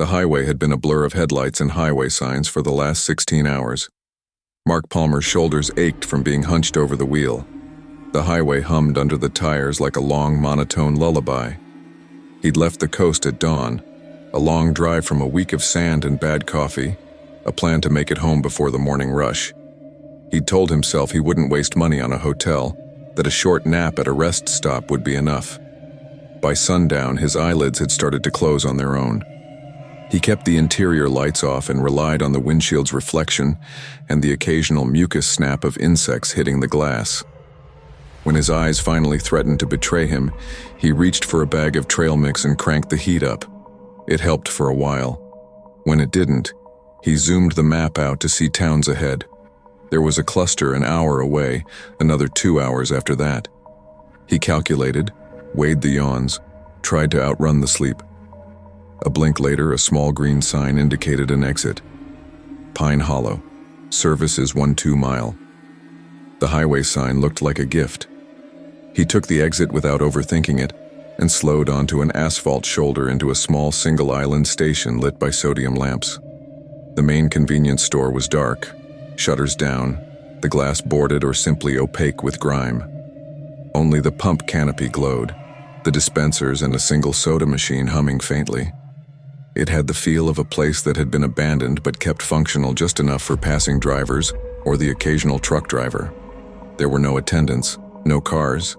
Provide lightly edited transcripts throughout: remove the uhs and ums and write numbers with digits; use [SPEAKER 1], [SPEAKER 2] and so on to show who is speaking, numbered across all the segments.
[SPEAKER 1] The highway had been a blur of headlights and highway signs for the last 16 hours. Mark Palmer's shoulders ached from being hunched over the wheel. The highway hummed under the tires like a long, monotone lullaby. He'd left the coast at dawn, a long drive from a week of sand and bad coffee, a plan to make it home before the morning rush. He'd told himself he wouldn't waste money on a hotel, that a short nap at a rest stop would be enough. By sundown, his eyelids had started to close on their own. He kept the interior lights off and relied on the windshield's reflection and the occasional mucus snap of insects hitting the glass. When his eyes finally threatened to betray him, he reached for a bag of trail mix and cranked the heat up. It helped for a while. When it didn't, he zoomed the map out to see towns ahead. There was a cluster an hour away, another 2 hours after that. He calculated, weighed the yawns, tried to outrun the sleep. A blink later, a small green sign indicated an exit. Pine Hollow. Service is 1-2 mile. The highway sign looked like a gift. He took the exit without overthinking it and slowed onto an asphalt shoulder into a small single-island station lit by sodium lamps. The main convenience store was dark, shutters down, the glass boarded or simply opaque with grime. Only the pump canopy glowed, the dispensers and a single soda machine humming faintly. It had the feel of a place that had been abandoned but kept functional just enough for passing drivers or the occasional truck driver. There were no attendants, no cars.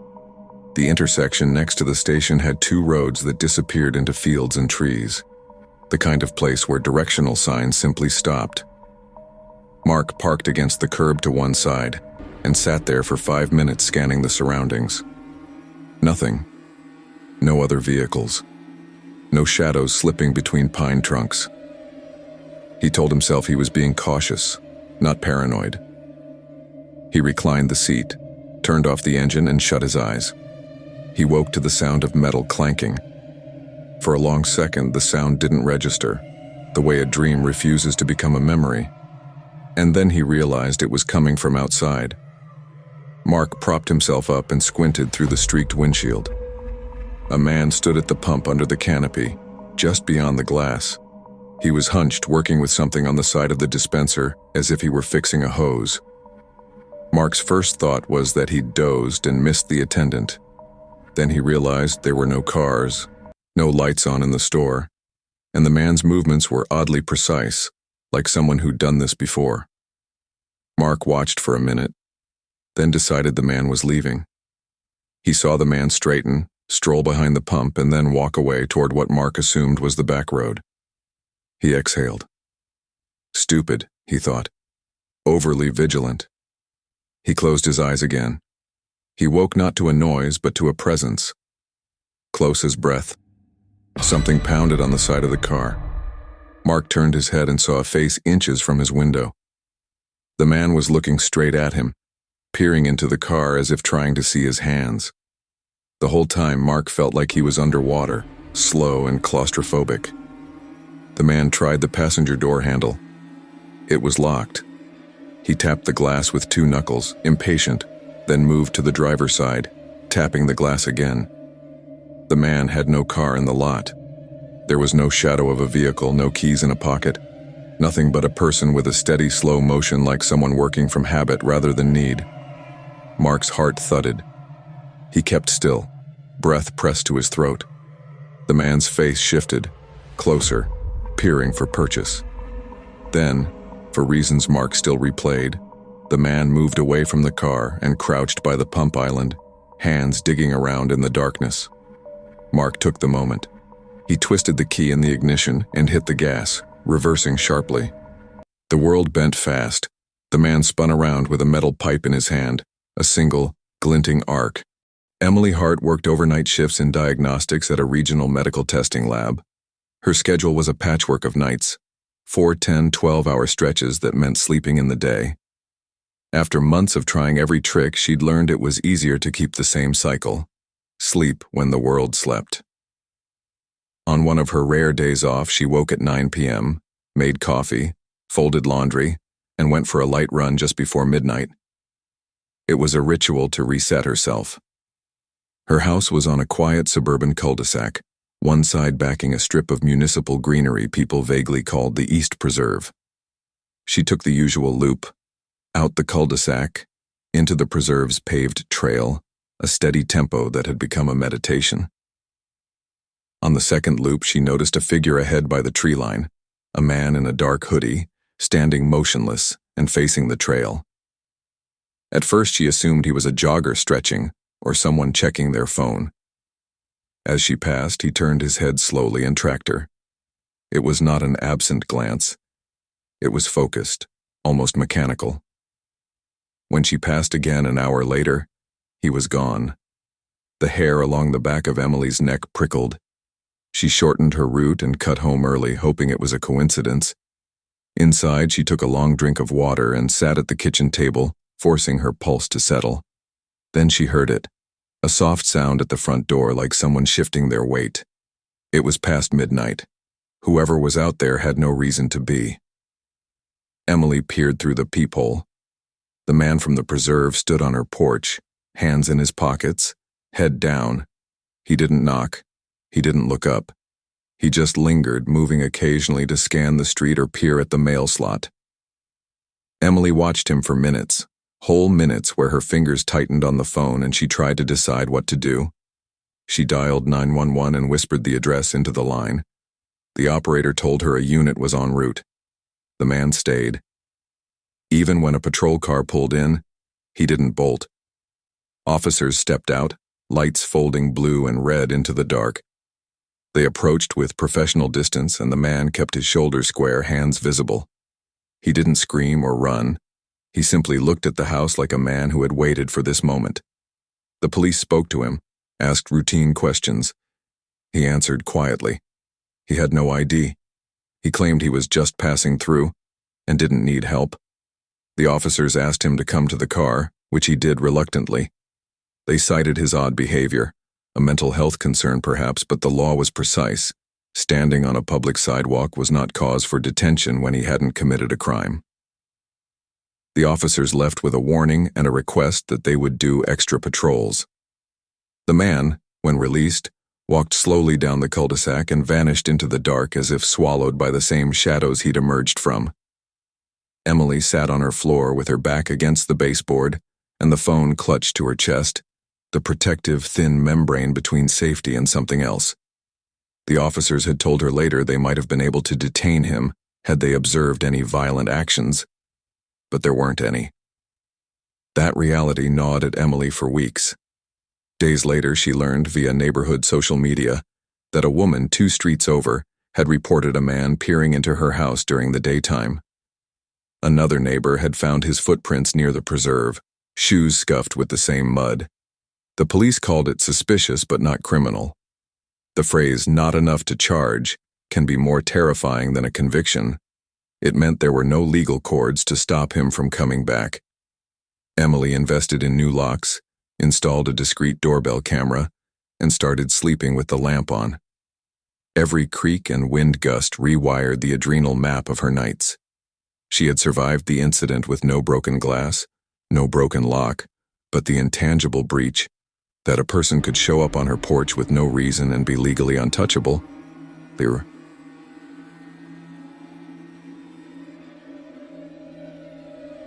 [SPEAKER 1] The intersection next to the station had 2 roads that disappeared into fields and trees, the kind of place where directional signs simply stopped. Mark parked against the curb to one side and sat there for 5 minutes scanning the surroundings. Nothing. No other vehicles. No shadows slipping between pine trunks. He told himself he was being cautious, not paranoid. He reclined the seat, turned off the engine and shut his eyes. He woke to the sound of metal clanking. For a long second, the sound didn't register, the way a dream refuses to become a memory. And then he realized it was coming from outside. Mark propped himself up and squinted through the streaked windshield. A man stood at the pump under the canopy, just beyond the glass. He was hunched, working with something on the side of the dispenser, as if he were fixing a hose. Mark's first thought was that he'd dozed and missed the attendant. Then he realized there were no cars, no lights on in the store, and the man's movements were oddly precise, like someone who'd done this before. Mark watched for a minute, then decided the man was leaving. He saw the man straighten, stroll behind the pump, and then walk away toward what Mark assumed was the back road. He exhaled. Stupid, he thought. Overly vigilant. He closed his eyes again. He woke not to a noise, but to a presence. Close as breath. Something pounded on the side of the car. Mark turned his head and saw a face inches from his window. The man was looking straight at him, peering into the car as if trying to see his hands. The whole time, Mark felt like he was underwater, slow and claustrophobic. The man tried the passenger door handle. It was locked. He tapped the glass with 2 knuckles, impatient, then moved to the driver's side, tapping the glass again. The man had no car in the lot. There was no shadow of a vehicle, no keys in a pocket, nothing but a person with a steady, slow motion like someone working from habit rather than need. Mark's heart thudded. He kept still, breath pressed to his throat. The man's face shifted, closer, peering for purchase. Then, for reasons Mark still replayed, the man moved away from the car and crouched by the pump island, hands digging around in the darkness. Mark took the moment. He twisted the key in the ignition and hit the gas, reversing sharply. The world bent fast. The man spun around with a metal pipe in his hand, a single, glinting arc. Emily Hart worked overnight shifts in diagnostics at a regional medical testing lab. Her schedule was a patchwork of nights, 4 10, 12-hour stretches that meant sleeping in the day. After months of trying every trick, she'd learned it was easier to keep the same cycle: sleep when the world slept. On one of her rare days off, she woke at 9 p.m., made coffee, folded laundry, and went for a light run just before midnight. It was a ritual to reset herself. Her house was on a quiet suburban cul-de-sac, one side backing a strip of municipal greenery people vaguely called the East Preserve. She took the usual loop, out the cul-de-sac, into the preserve's paved trail, a steady tempo that had become a meditation. On the second loop, she noticed a figure ahead by the tree line, a man in a dark hoodie, standing motionless and facing the trail. At first, she assumed he was a jogger stretching or someone checking their phone. As she passed, he turned his head slowly and tracked her. It was not an absent glance. It was focused, almost mechanical. When she passed again an hour later, he was gone. The hair along the back of Emily's neck prickled. She shortened her route and cut home early, hoping it was a coincidence. Inside, she took a long drink of water and sat at the kitchen table, forcing her pulse to settle. Then she heard it, a soft sound at the front door like someone shifting their weight. It was past midnight. Whoever was out there had no reason to be. Emily peered through the peephole. The man from the preserve stood on her porch, hands in his pockets, head down. He didn't knock. He didn't look up. He just lingered, moving occasionally to scan the street or peer at the mail slot. Emily watched him for minutes, whole minutes where her fingers tightened on the phone and she tried to decide what to do. She dialed 911 and whispered the address into the line. The operator told her a unit was en route. The man stayed. Even when a patrol car pulled in, he didn't bolt. Officers stepped out, lights folding blue and red into the dark. They approached with professional distance, and the man kept his shoulders square, hands visible. He didn't scream or run. He simply looked at the house like a man who had waited for this moment. The police spoke to him, asked routine questions. He answered quietly. He had no ID. He claimed he was just passing through and didn't need help. The officers asked him to come to the car, which he did reluctantly. They cited his odd behavior, a mental health concern perhaps, but the law was precise. Standing on a public sidewalk was not cause for detention when he hadn't committed a crime. The officers left with a warning and a request that they would do extra patrols. The man, when released, walked slowly down the cul-de-sac and vanished into the dark as if swallowed by the same shadows he'd emerged from. Emily sat on her floor with her back against the baseboard and the phone clutched to her chest, the protective, thin membrane between safety and something else. The officers had told her later they might have been able to detain him had they observed any violent actions, but there weren't any. That reality gnawed at Emily for weeks. Days later, she learned via neighborhood social media that a woman 2 streets over had reported a man peering into her house during the daytime. Another neighbor had found his footprints near the preserve, shoes scuffed with the same mud. The police called it suspicious but not criminal. The phrase, "not enough to charge," can be more terrifying than a conviction. It meant there were no legal cords to stop him from coming back. Emily invested in new locks, installed a discreet doorbell camera, and started sleeping with the lamp on. Every creak and wind gust rewired the adrenal map of her nights. She had survived the incident with no broken glass, no broken lock, but the intangible breach, that a person could show up on her porch with no reason and be legally untouchable.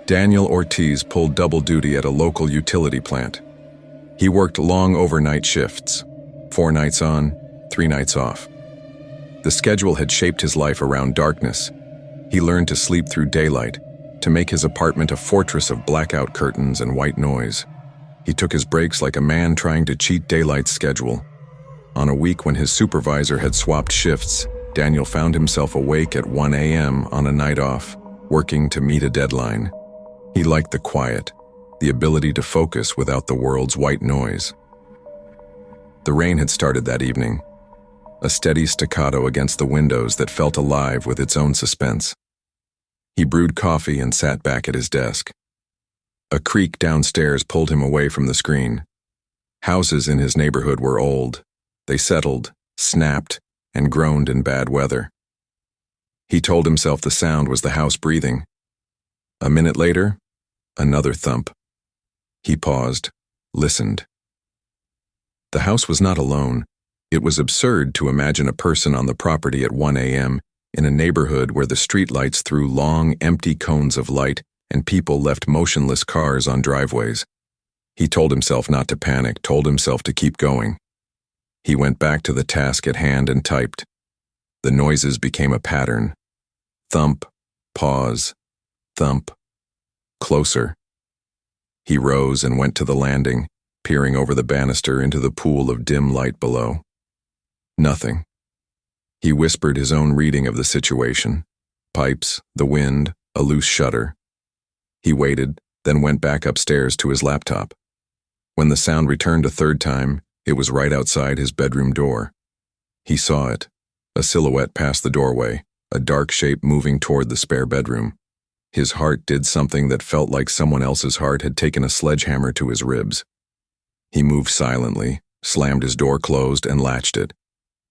[SPEAKER 1] Daniel Ortiz pulled double duty at a local utility plant. He worked long overnight shifts, 4 nights on, 3 nights off. The schedule had shaped his life around darkness. He learned to sleep through daylight, to make his apartment a fortress of blackout curtains and white noise. He took his breaks like a man trying to cheat daylight's schedule. On a week when his supervisor had swapped shifts, Daniel found himself awake at 1 a.m. on a night off, working to meet a deadline. He liked the quiet, the ability to focus without the world's white noise. The rain had started that evening, a steady staccato against the windows that felt alive with its own suspense. He brewed coffee and sat back at his desk. A creak downstairs pulled him away from the screen. Houses in his neighborhood were old. They settled, snapped, and groaned in bad weather. He told himself the sound was the house breathing. A minute later, another thump. He paused, listened. The house was not alone. It was absurd to imagine a person on the property at 1 a.m. in a neighborhood where the streetlights threw long, empty cones of light and people left motionless cars on driveways. He told himself not to panic, told himself to keep going. He went back to the task at hand and typed. The noises became a pattern. Thump, pause, thump, closer. He rose and went to the landing, peering over the banister into the pool of dim light below. Nothing. He whispered his own reading of the situation. Pipes, the wind, a loose shutter. He waited, then went back upstairs to his laptop. When the sound returned a third time, it was right outside his bedroom door. He saw it, a silhouette past the doorway, a dark shape moving toward the spare bedroom. His heart did something that felt like someone else's heart had taken a sledgehammer to his ribs. He moved silently, slammed his door closed, and latched it.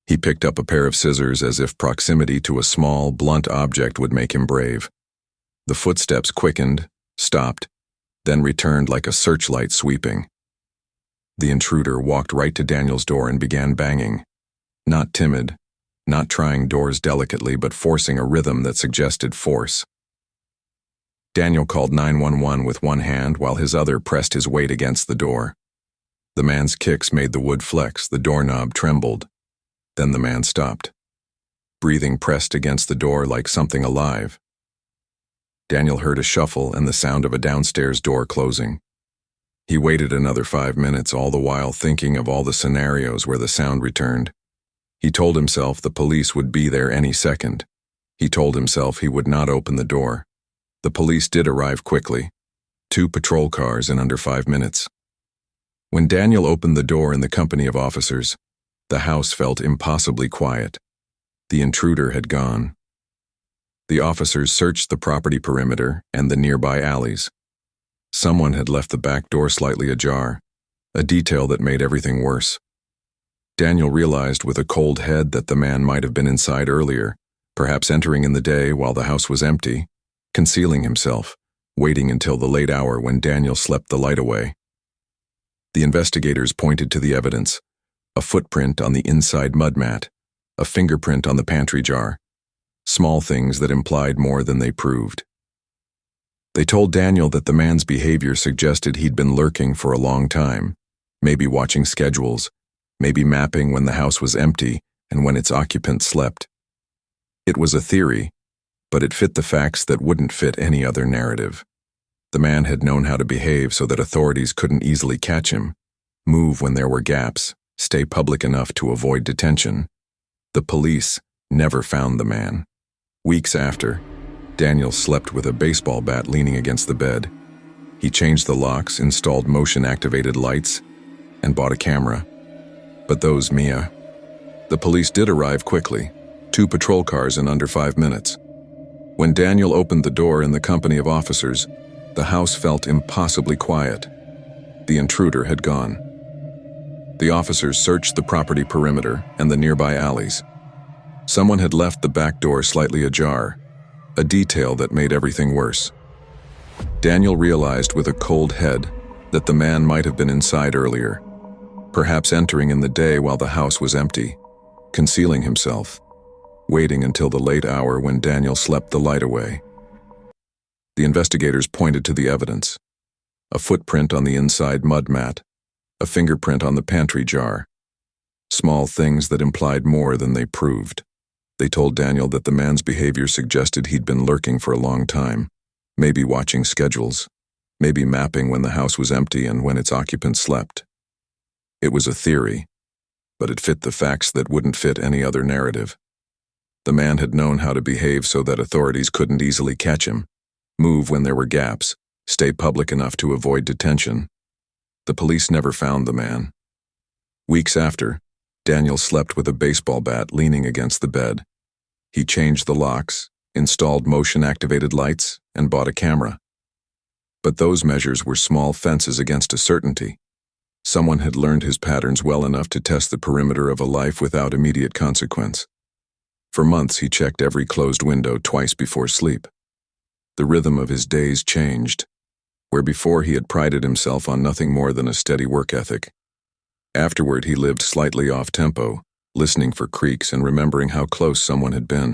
[SPEAKER 1] He picked up a pair of scissors as if proximity to a small, blunt object would make him brave. The footsteps quickened, stopped, then returned like a searchlight sweeping. The intruder walked right to Daniel's door and began banging. Not timid, not trying doors delicately, but forcing a rhythm that suggested force. Daniel called 911 with one hand while his other pressed his weight against the door. The man's kicks made the wood flex, the doorknob trembled. Then the man stopped. Breathing pressed against the door like something alive. Daniel heard a shuffle and the sound of a downstairs door closing. He waited another 5 minutes, all the while thinking of all the scenarios where the sound returned. He told himself the police would be there any second. He told himself he would not open the door. The police did arrive quickly. 2 patrol cars in under 5 minutes. When Daniel opened the door in the company of officers, the house felt impossibly quiet. The intruder had gone. The officers searched the property perimeter and the nearby alleys. Someone had left the back door slightly ajar, a detail that made everything worse. Daniel realized with a cold head that the man might have been inside earlier, perhaps entering in the day while the house was empty, concealing himself, waiting until the late hour when Daniel slept the light away. The investigators pointed to the evidence: a footprint on the inside mud mat, a fingerprint on the pantry jar, small things that implied more than they proved. They told Daniel that the man's behavior suggested he'd been lurking for a long time, maybe watching schedules, maybe mapping when the house was empty and when its occupant slept. It was a theory, but it fit the facts that wouldn't fit any other narrative. The man had known how to behave so that authorities couldn't easily catch him, move when there were gaps, stay public enough to avoid detention. The police never found the man. Weeks after, Daniel slept with a baseball bat leaning against the bed. He changed the locks, installed motion-activated lights, and bought a camera. But those Mia. The police did arrive quickly, 2 patrol cars in under 5 minutes. When Daniel opened the door in the company of officers, the house felt impossibly quiet. The intruder had gone. The officers searched the property perimeter and the nearby alleys. Someone had left the back door slightly ajar, a detail that made everything worse. Daniel realized with a cold head that the man might have been inside earlier, perhaps entering in the day while the house was empty, concealing himself, waiting until the late hour when Daniel slept the light away. The investigators pointed to the evidence: a footprint on the inside mud mat, a fingerprint on the pantry jar, small things that implied more than they proved. They told Daniel that the man's behavior suggested he'd been lurking for a long time, maybe watching schedules, maybe mapping when the house was empty and when its occupant slept. It was a theory, but it fit the facts that wouldn't fit any other narrative. The man had known how to behave so that authorities couldn't easily catch him, move when there were gaps, stay public enough to avoid detention. The police never found the man. Weeks after, Daniel slept with a baseball bat leaning against the bed. He changed the locks, installed motion-activated lights, and bought a camera. But those measures were small fences against a certainty. Someone had learned his patterns well enough to test the perimeter of a life without immediate consequence. For months he checked every closed window twice before sleep. The rhythm of his days changed. Where before he had prided himself on nothing more than a steady work ethic, Afterward, he lived slightly off-tempo, listening for creaks and remembering how close someone had been.